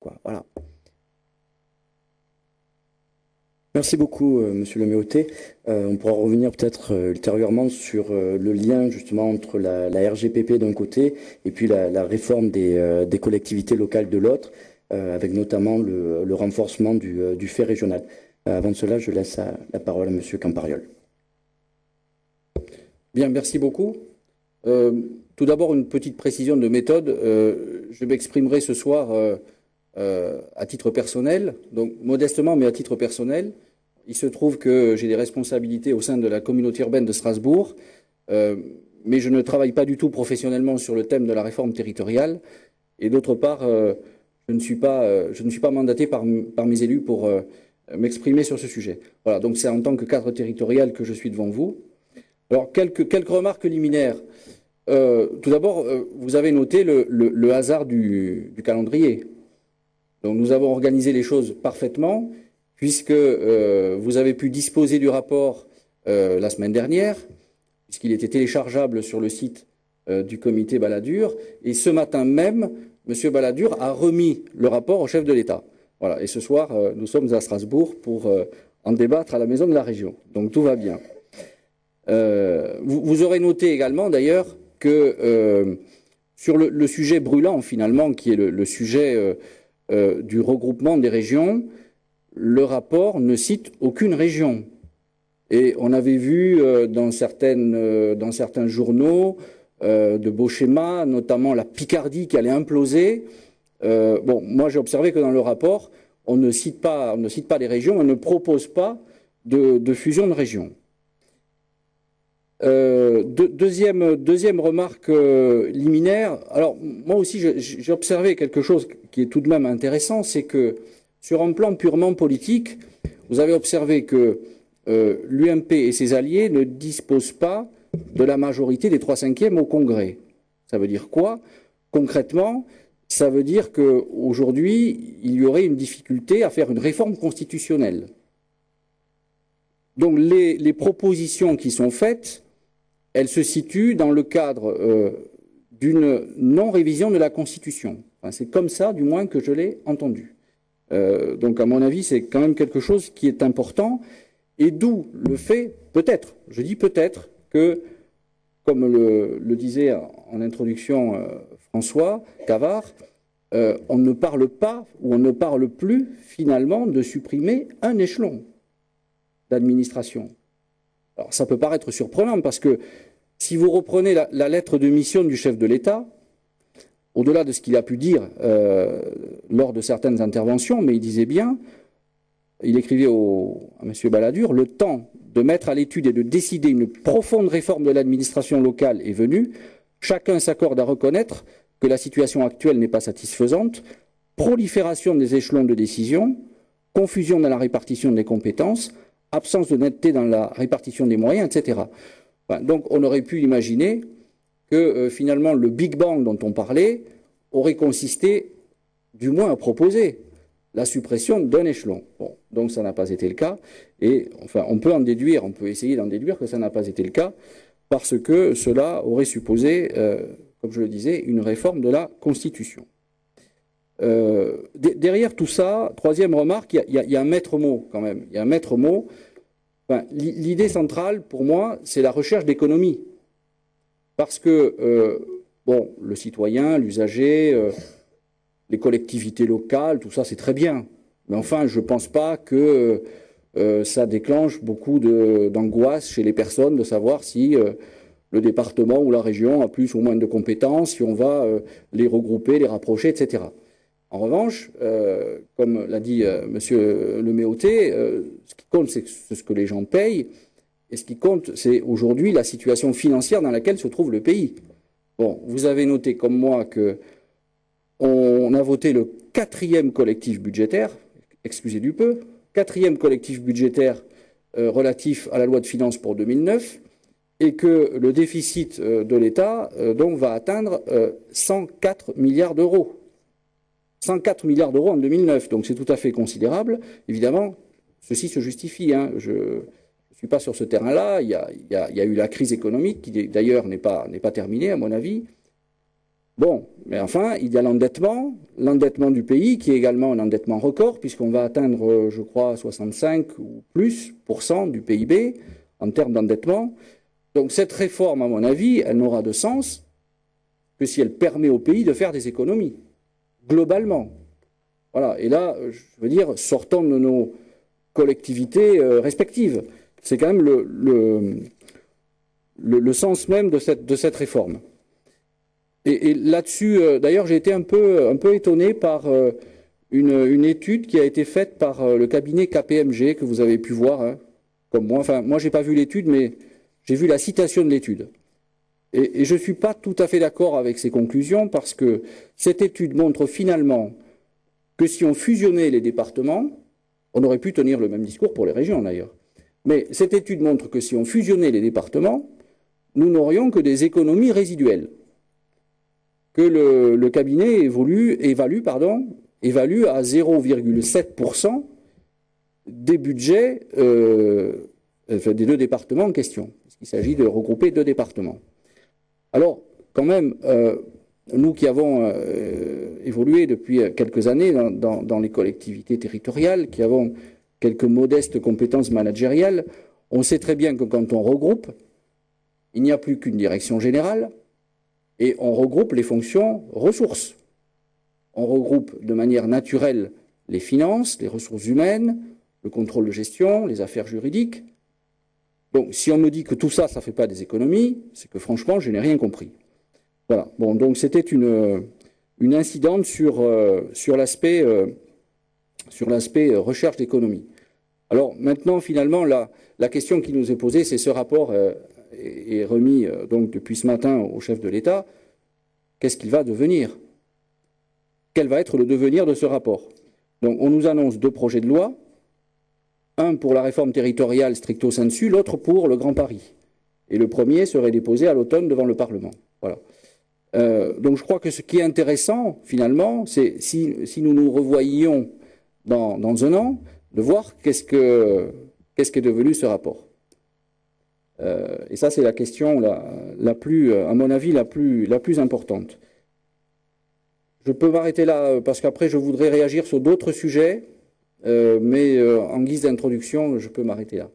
quoi. Voilà. Merci beaucoup, Monsieur le Méoté. On pourra revenir peut-être ultérieurement sur le lien justement entre la RGPP d'un côté et puis la réforme des collectivités locales de l'autre, avec notamment le renforcement du fait régional. Avant cela, je laisse la parole à Monsieur Campariol. Bien, merci beaucoup. Tout d'abord, une petite précision de méthode. Je m'exprimerai ce soir à titre personnel, donc modestement, mais à titre personnel. Il se trouve que j'ai des responsabilités au sein de la communauté urbaine de Strasbourg, mais je ne travaille pas du tout professionnellement sur le thème de la réforme territoriale. Et d'autre part, je ne suis pas mandaté par mes élus pour m'exprimer sur ce sujet. Voilà, donc c'est en tant que cadre territorial que je suis devant vous. Alors, quelques remarques liminaires. Tout d'abord, vous avez noté le hasard du calendrier. Donc, nous avons organisé les choses parfaitement, puisque vous avez pu disposer du rapport la semaine dernière, puisqu'il était téléchargeable sur le site du comité Balladur. Et ce matin même, M. Balladur a remis le rapport au chef de l'État. Voilà. Et ce soir, nous sommes à Strasbourg pour en débattre à la Maison de la Région. Donc, tout va bien. Vous aurez noté également, d'ailleurs, que sur le sujet brûlant, finalement, qui est le sujet du regroupement des régions, le rapport ne cite aucune région. Et on avait vu dans certains journaux de beaux schémas, notamment la Picardie qui allait imploser. Moi j'ai observé que dans le rapport, on ne cite pas les régions, on ne propose pas de fusion de régions. Deuxième remarque liminaire. Alors moi aussi j'ai observé quelque chose qui est tout de même intéressant, c'est que sur un plan purement politique, vous avez observé que l'UMP et ses alliés ne disposent pas de la majorité des 3/5 au Congrès. Ça veut dire quoi? Concrètement, ça veut dire qu'aujourd'hui, il y aurait une difficulté à faire une réforme constitutionnelle. Donc les propositions qui sont faites, elles se situent dans le cadre d'une non-révision de la Constitution. Enfin, c'est comme ça, du moins, que je l'ai entendu. Donc, à mon avis, c'est quand même quelque chose qui est important, et d'où le fait, peut-être, je dis peut-être, que, comme le disait en introduction François Cavard, on ne parle pas, ou on ne parle plus, finalement, de supprimer un échelon d'administration. Alors ça peut paraître surprenant parce que si vous reprenez la lettre de mission du chef de l'État, au-delà de ce qu'il a pu dire lors de certaines interventions, mais il disait bien, il écrivait à M. Balladur, le temps de mettre à l'étude et de décider une profonde réforme de l'administration locale est venu. Chacun s'accorde à reconnaître que la situation actuelle n'est pas satisfaisante. Prolifération des échelons de décision, confusion dans la répartition des compétences, absence de netteté dans la répartition des moyens, etc. Enfin, donc on aurait pu imaginer que finalement le Big Bang dont on parlait aurait consisté du moins à proposer la suppression d'un échelon. Bon, donc ça n'a pas été le cas, et enfin on peut essayer d'en déduire que ça n'a pas été le cas, parce que cela aurait supposé, comme je le disais, une réforme de la Constitution. Derrière tout ça, troisième remarque, il y a un maître mot quand même. Il y a un maître mot. Enfin, l'idée centrale, pour moi, c'est la recherche d'économie. Parce que, le citoyen, l'usager, les collectivités locales, tout ça, c'est très bien. Mais enfin, je ne pense pas que ça déclenche beaucoup d'angoisse chez les personnes de savoir si le département ou la région a plus ou moins de compétences, si on va les regrouper, les rapprocher, etc. En revanche, comme l'a dit Monsieur le Méoté, ce qui compte, c'est ce que les gens payent, et ce qui compte, c'est aujourd'hui la situation financière dans laquelle se trouve le pays. Bon, vous avez noté comme moi que on a voté le 4e collectif budgétaire, excusez du peu, 4e collectif budgétaire relatif à la loi de finances pour 2009, et que le déficit de l'État donc va atteindre 104 milliards d'euros. 104 milliards d'euros en 2009, donc c'est tout à fait considérable. Évidemment, ceci se justifie. Hein. Je ne suis pas sur ce terrain-là. Il y a eu la crise économique, qui d'ailleurs n'est pas terminée, à mon avis. Bon, mais enfin, il y a l'endettement du pays, qui est également un endettement record, puisqu'on va atteindre, je crois, 65 ou plus % du PIB en termes d'endettement. Donc cette réforme, à mon avis, elle n'aura de sens que si elle permet au pays de faire des économies, globalement. Voilà, et là, je veux dire, sortons de nos collectivités respectives. C'est quand même le sens même de cette réforme. Et là-dessus, d'ailleurs, j'ai été un peu étonné par une étude qui a été faite par le cabinet KPMG, que vous avez pu voir, hein, comme moi. Enfin, moi, j'ai pas vu l'étude, mais j'ai vu la citation de l'étude. Et je ne suis pas tout à fait d'accord avec ces conclusions, parce que cette étude montre finalement que si on fusionnait les départements, on aurait pu tenir le même discours pour les régions d'ailleurs. Mais cette étude montre que si on fusionnait les départements, nous n'aurions que des économies résiduelles, que le cabinet évalue à 0,7% des budgets des deux départements en question. Il s'agit de regrouper deux départements. Alors, quand même, nous qui avons évolué depuis quelques années dans les collectivités territoriales, qui avons quelques modestes compétences managériales, on sait très bien que quand on regroupe, il n'y a plus qu'une direction générale et on regroupe les fonctions ressources. On regroupe de manière naturelle les finances, les ressources humaines, le contrôle de gestion, les affaires juridiques. Donc, si on me dit que tout ça, ça ne fait pas des économies, c'est que franchement, je n'ai rien compris. Voilà. Bon, donc c'était une incidente sur l'aspect recherche d'économie. Alors maintenant, finalement, la question qui nous est posée, c'est ce rapport est remis donc depuis ce matin au chef de l'État. Qu'est-ce qu'il va devenir? Quel va être le devenir de ce rapport? Donc on nous annonce deux projets de loi, un pour la réforme territoriale stricto sensu, l'autre pour le Grand Paris. Et le premier serait déposé à l'automne devant le Parlement. Voilà. Donc je crois que ce qui est intéressant, finalement, c'est si nous nous revoyions dans un an, de voir qu'est-ce qu'est devenu ce rapport. Et ça, c'est la question la plus, à mon avis, la plus importante. Je peux m'arrêter là, parce qu'après, je voudrais réagir sur d'autres sujets, mais en guise d'introduction, je peux m'arrêter là.